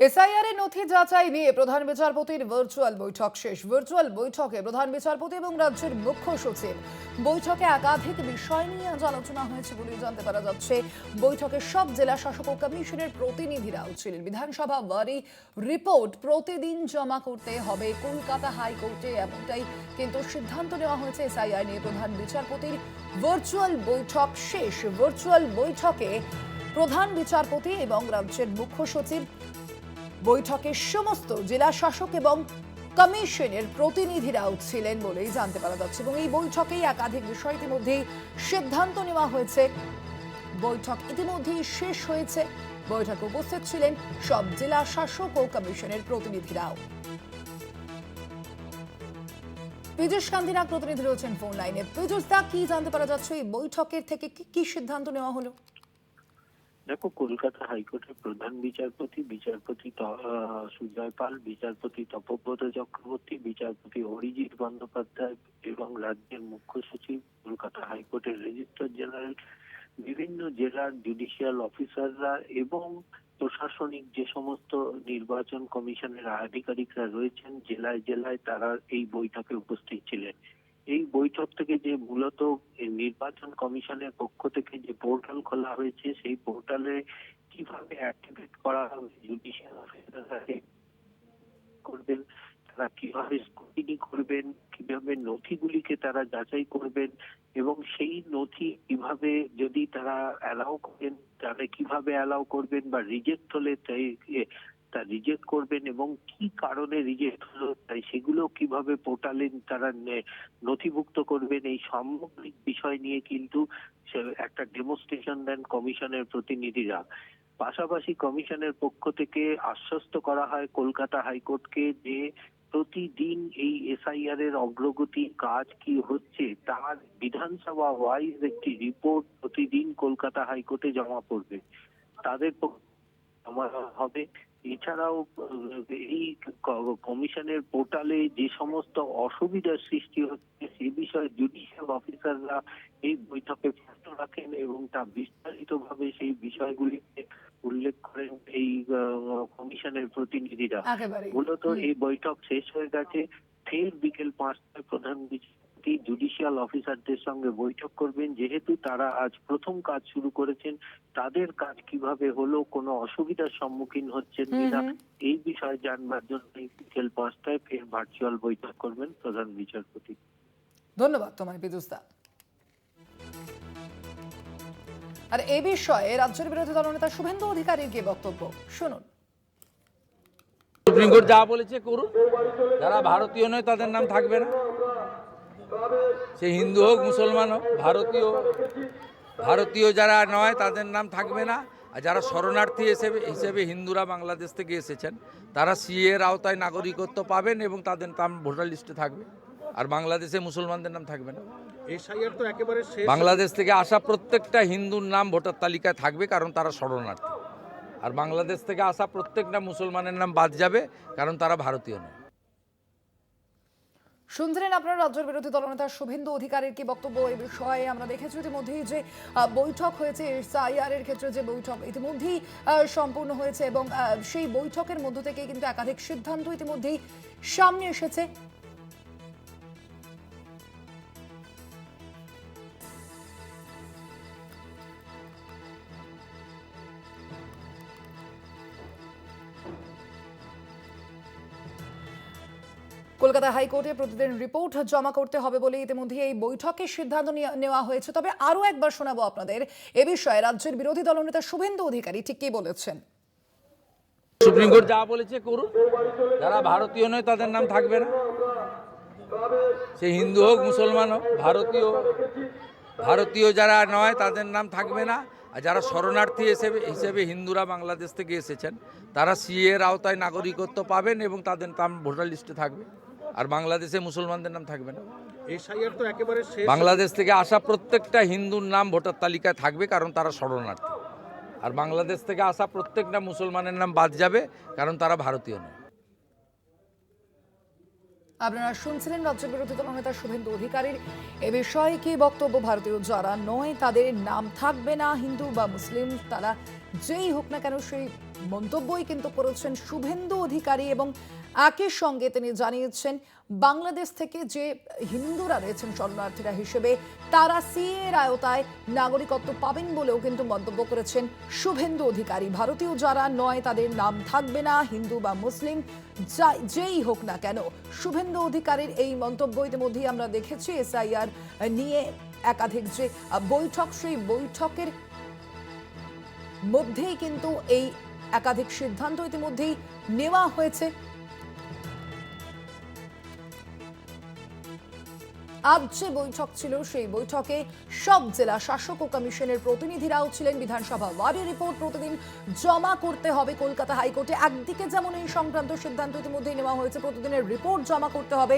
SIR এর নথি যাচাই নিয়ে প্রধান বিচারপতির ভার্চুয়াল বৈঠক শেষ। ভার্চুয়াল বৈঠকে প্রধান বিচারপতি এবং রাজ্যের মুখ্য সচিব বৈঠকে একাধিক বিষয় নিয়ে আজ আলোচনা হয়েছে বলে জানতে পারা যাচ্ছে। বৈঠকে সব জেলা শাসক ও কমিশনের প্রতিনিধিরাও ছিলেন। বিধানসভা ওয়ারি রিপোর্ট প্রতিদিন জমা করতে হবে কলকাতা হাইকোর্টে, এমনটাই কিন্তু সিদ্ধান্ত নেওয়া হয়েছে। এসআইআর নিয়ে প্রধান বিচারপতির ভার্চুয়াল বৈঠক শেষ। ভার্চুয়াল বৈঠকে প্রধান বিচারপতি এবং রাজ্যের মুখ্য সচিব বৈঠকে সমস্ত জেলা শাসক এবং কমিশনের প্রতিনিধিরাও ছিলেন বলেই জানতে পারা যাচ্ছে এবং এই বৈঠকেই একাধিক বিষয় ইতিমধ্যেই সিদ্ধান্ত নেওয়া হয়েছে। বৈঠক ইতিমধ্যেই শেষ হয়েছে। বৈঠকে উপস্থিত ছিলেন সব জেলা শাসক ও কমিশনের প্রতিনিধিরাও। পীযূষ কান্তিনাগ প্রতিনিধি রয়েছেন ফোন লাইনে। পীযূষ দা, কি জানতে পারা যাচ্ছে এই বৈঠকের থেকে কি সিদ্ধান্ত নেওয়া হলো? দেখো, কলকাতা হাইকোর্টের প্রধান বিচারপতি সুজয় পাল, বিচারপতি তপব্রত চক্রবর্তী, বিচারপতি অরিজিৎ বন্দ্যোপাধ্যায় এবং রাজ্যের মুখ্য সচিব, কলকাতা হাইকোর্টের রেজিস্ট্রার জেনারেল, বিভিন্ন জেলার জুডিশিয়াল অফিসাররা এবং প্রশাসনিক যে সমস্ত নির্বাচন কমিশনের আধিকারিকরা রয়েছেন জেলায় জেলায়, তারা এই বৈঠকে উপস্থিত ছিলেন। এই বৈঠক থেকে যে মূলত নির্বাচন কমিশনের পক্ষ থেকে যে পোর্টাল খোলা হয়েছে, সেই পোর্টালে কিভাবে অ্যাক্টিভেট করা হবে, জুডিশিয়াল অফিসাররা করবেন, তারা কিভাবে স্ক্রুটিনি করবেন, কিভাবে নথিগুলিকে তারা যাচাই করবেন এবং সেই নথি কিভাবে যদি তারা অ্যালাউ করেন তাহলে কিভাবে অ্যালাউ করবেন, বা রিজেক্ট হলে তা রিজেক্ট করবেন এবং কি কারণে রিজেক্ট হলো তাই সেগুলো কিভাবে পোর্টালে তারা নথিভুক্ত করবেন, এই সামগ্রিক বিষয় নিয়ে কিন্তু একটা ডেমোস্ট্রেশন দেন কমিশনের প্রতিনিধিরা। পাশাপাশি কমিশনের পক্ষ থেকে আশ্বস্ত করা হয় কলকাতা হাইকোর্টকে যে প্রতিদিন এই এসআইআর এর অগ্রগতি কাজ কি হচ্ছে তার বিধানসভা ওয়াইজ একটি রিপোর্ট প্রতিদিন কলকাতা হাইকোর্টে জমা পড়বে, তাদের জমা হবে। এছাড়াও এই কমিশনের পোর্টালে যে সমস্ত অসুবিধার সৃষ্টি হচ্ছে সে বিষয়ে জুডিশিয়াল অফিসাররা এই বৈঠকে প্রশ্ন রাখেন এবং তা বিস্তারিতভাবে সেই বিষয়গুলিকে উল্লেখ করেন এই কমিশনের প্রতিনিধিরা। মূলত এই বৈঠক শেষ হয়ে গেছে। ফের বিকেল 5টায় প্রধান বিচারপতি জুডিশিয়াল অফিসারদের সঙ্গে বৈঠক করবেন। যেহেতু তারা আজ প্রথম কাজ শুরু করেছেন, তাদের কাজ কিভাবে হলো, কোনো অসুবিধার সম্মুখীন হচ্ছেন কিনা এই বিষয়ে জানবার জন্য বিকেল 5টায় ফের ভার্চুয়াল বৈঠক করবেন প্রধান বিচারপতি। ধন্যবাদ তোমায় পীযূষ দা। আর এই বিষয়ে রাজ্যের বিরোধী দলনেতা শুভেন্দু অধিকারীর কি বক্তব্য শুনুন। সুপ্রিম কোর্ট যা বলেছে করুন, যারা ভারতীয় নয় তাদের নাম থাকবে না, সে হিন্দু হোক মুসলমান হোক, ভারতীয় যারা নয় তাদের নাম থাকবে না। আর যারা শরণার্থী হিসেবে হিন্দুরা বাংলাদেশ থেকে এসেছেন তারা সিএ এর আওতায় নাগরিকত্ব পাবেন এবং তাদের নাম ভোটার লিস্টে থাকবে। আর বাংলাদেশে মুসলমানদের নাম থাকবে না। এসআইআর তো একেবারে শেষ। বাংলাদেশ থেকে আসা প্রত্যেকটা হিন্দুর নাম ভোটার তালিকায় থাকবে কারণ তারা শরণার্থী। আর বাংলাদেশ থেকে আসা প্রত্যেকটা মুসলমানের নাম বাদ যাবে কারণ তারা ভারতীয় নয়। শুনছিলেন আপনার রাজ্যের বিরোধী দলনেতা শুভেন্দু অধিকারীর কি বক্তব্য এই বিষয়ে। আমরা দেখেছি ইতিমধ্যেই যে বৈঠক হয়েছে, এসআইআর এর ক্ষেত্রে যে বৈঠক ইতিমধ্যেই সম্পূর্ণ হয়েছে এবং সেই বৈঠকের মধ্য থেকে কিন্তু একাধিক সিদ্ধান্ত ইতিমধ্যেই সামনে এসেছে। কলকাতা হাইকোর্টে প্রতিদিন রিপোর্ট জমা করতে হবে বলে ইতিমধ্যে এই বৈঠকে সিদ্ধান্ত নেওয়া হয়েছে। তবে আরো একবার শোনাবো আপনাদের এ বিষয়ে রাজ্যের বিরোধী দলনেতা শুভেন্দু অধিকারী ঠিক কি বলেছেন। সুপ্রিম কোর্ট যা বলেছে করুন, যারা ভারতীয় নয় তাদের নাম থাকবে না, সে হিন্দু হোক মুসলমান হোক, ভারতীয় যারা নয় তাদের নাম থাকবে না। আর যারা শরণার্থী হিসেবে হিন্দুরা বাংলাদেশ থেকে এসেছেন তারা সিএ এর আওতায় নাগরিকত্ব পাবেন এবং তাদের নাম ভোটার লিস্টে থাকবে। আর বাংলাদেশে মুসলমানদের নাম থাকবে না। এসআইআর তো একেবারে শেষ। বাংলাদেশ থেকে আসা প্রত্যেকটা হিন্দুর নাম ভোটার তালিকায় থাকবে কারণ তারা শরণার্থী। আর বাংলাদেশ থেকে আসা প্রত্যেকটা মুসলমানের নাম বাদ যাবে কারণ তারা ভারতীয় নয়। আপনারা শুনছিলেন রাজ্য বিরোধী দলনেতা শুভেন্দু অধিকারীর এ বিষয়ে কি বক্তব্য। ভারতীয় যারা নয় তাদের নাম থাকবে না, হিন্দু বা মুসলিম তারা যেই হোক না কেন সেই মন্তব্যই কিন্তু করেছেন শুভেন্দু অধিকারী এবং একই সঙ্গে তিনি জানিয়েছেন বাংলাদেশ থেকে যে হিন্দুরা রয়েছেন শরণার্থীরা হিসেবে তারা সিএর আওতায় নাগরিকত্ব পাবেন বলেও কিন্তু মন্তব্য করেছেন শুভেন্দু অধিকারী। ভারতীয় যারা নয় তাদের নাম থাকবে না, হিন্দু বা মুসলিম যেই হোক না কেন। শুভেন্দু অধিকারীর এই মন্তব্য ইতিমধ্যেই আমরা দেখেছি এসআইআর নিয়ে একাধিক যে বৈঠক, সেই বৈঠকের মধ্যেই কিন্তু এই একাধিক সিদ্ধান্ত ইতিমধ্যেই নেওয়া হয়েছে। আজ যে বৈঠক ছিল সেই বৈঠকে সব জেলা শাসক ও কমিশনের প্রতিনিধিরাও ছিলেন। বিধানসভা ওয়ারি রিপোর্ট প্রতিদিন জমা করতে হবে কলকাতা হাইকোর্টে। একদিকে যেমন এই সংক্রান্ত সিদ্ধান্ত ইতিমধ্যেই নেওয়া হয়েছে, প্রতিদিনের রিপোর্ট জমা করতে হবে,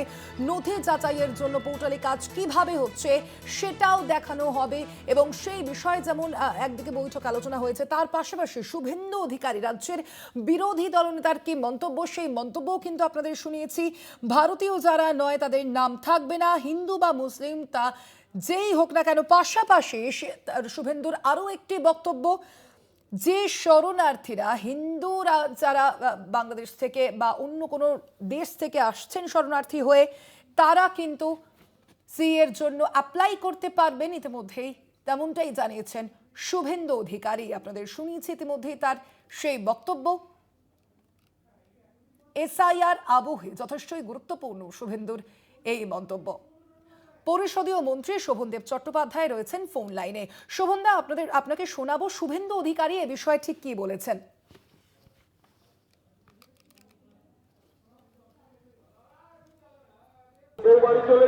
নথি যাচাইয়ের জন্য পোর্টালে কাজ কিভাবে হচ্ছে সেটাও দেখানো হবে এবং সেই বিষয়ে যেমন একদিকে বৈঠক আলোচনা হয়েছে, তার পাশাপাশি শুভেন্দু অধিকারী রাজ্যের বিরোধী দলনেতার কি মন্তব্য সেই মন্তব্যও কিন্তু আপনাদের শুনিয়েছি। ভারতীয় যারা নয় তাদের নাম থাকবে না, হিন্দু বা মুসলিম তা যেই হোক না কেন। পাশাপাশি শুভেন্দুর আরো একটি বক্তব্য, যে শরণার্থীরা হিন্দুরা যারা বাংলাদেশ থেকে বা অন্য কোনো দেশ থেকে আসছেন শরণার্থী হয়ে, তারা কিন্তু সি এর জন্য অ্যাপ্লাই করতে পারবেন ইতিমধ্যেই, তেমনটাই জানিয়েছেন শুভেন্দু অধিকারী। আপনাদের শুনিয়েছি ইতিমধ্যেই তার সেই বক্তব্য। এসআইআর আবহে যথেষ্টই গুরুত্বপূর্ণ শুভেন্দুর এই মন্তব্য। পরিষদীয় মন্ত্রী শোভনদেব চট্টোপাধ্যায় রয়েছেন ফোন লাইনে। শোভনদা, আপনাকে শোনাবো শুভেন্দু অধিকারী এ বিষয়ে ঠিক কি বলেছেন।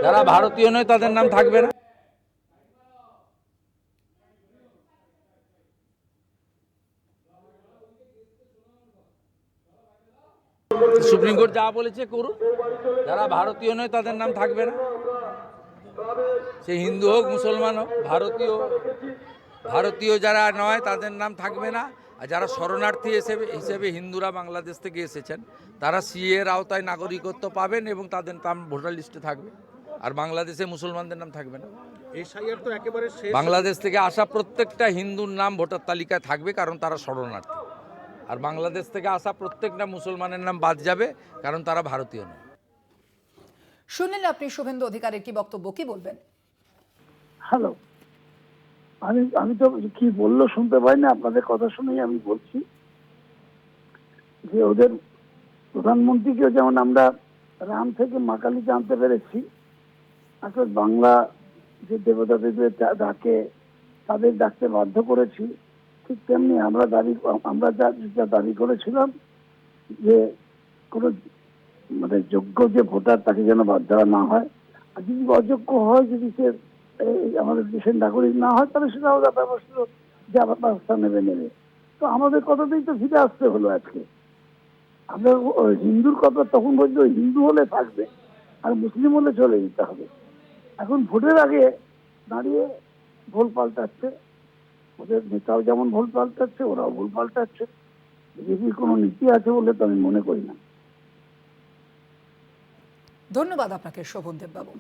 যারা ভারতীয় নয় তাদের নাম থাকবে না। সুপ্রিম কোর্ট যা বলেছে করুন, যারা ভারতীয় নয় তাদের নাম থাকবে না। সে হিন্দু হোক মুসলমান হোক, ভারতীয় যারা নয় তাদের নাম থাকবে না। আর যারা শরণার্থী হিসেবে হিন্দুরা বাংলাদেশ থেকে এসেছেন তারা সিএর আওতায় নাগরিকত্ব পাবেন এবং তাদের নাম ভোটার লিস্টে থাকবে। আর বাংলাদেশে মুসলমানদের নাম থাকবে না। এসআইআর তো একেবারে শেষ। বাংলাদেশ থেকে আসা প্রত্যেকটা হিন্দুর নাম ভোটার তালিকায় থাকবে, কারণ তারা শরণার্থী। আর বাংলাদেশ থেকে আসা প্রত্যেকটা মুসলমানের নাম বাদ যাবে, কারণ তারা ভারতীয় নয়। শুনলেন আপনি শুভেন্দু অধিকারীর কি বক্তব্য, কি বলবেন? হ্যালো, আমি তো কি বললো শুনতে পাই না, আপনাদের কথা শুনেই আমি বলছি যে ওদের প্রধানমন্ত্রীকেও যেমন আমরা রাম থেকে মাকালিতে আনতে পেরেছি, আসলে বাংলা যে দেবতা দেবীদের ডাকে তাদের ডাকতে বাধ্য করেছি, ঠিক তেমনি আমরা যা দাবি করেছিলাম যে কোনো মানে যোগ্য যে ভোটার তাকে যেন বাদ দেওয়া না হয়, আর যদি অযোগ্য হয়, যদি সে আমাদের দেশের নাগরিক না হয়, তাহলে সেটা ওরা ব্যবস্থা নেবে। তো আমাদের কথাতেই তো ফিরে আসতে হলো আজকে। আমরা হিন্দুর কথা তখন বলছি হিন্দু হলে থাকবে আর মুসলিম হলে চলে যেতে হবে। এখন ভোটের আগে দাঁড়িয়ে ভুল পাল্টাচ্ছে, ওদের নেতাও যেমন ভুল পাল্টাচ্ছে, ওরাও ভুল পাল্টাচ্ছে। বিজেপির কোনো নীতি আছে বলে তো আমি মনে করি না। ধন্যবাদ আপনাকে শোভনদেব বাবু।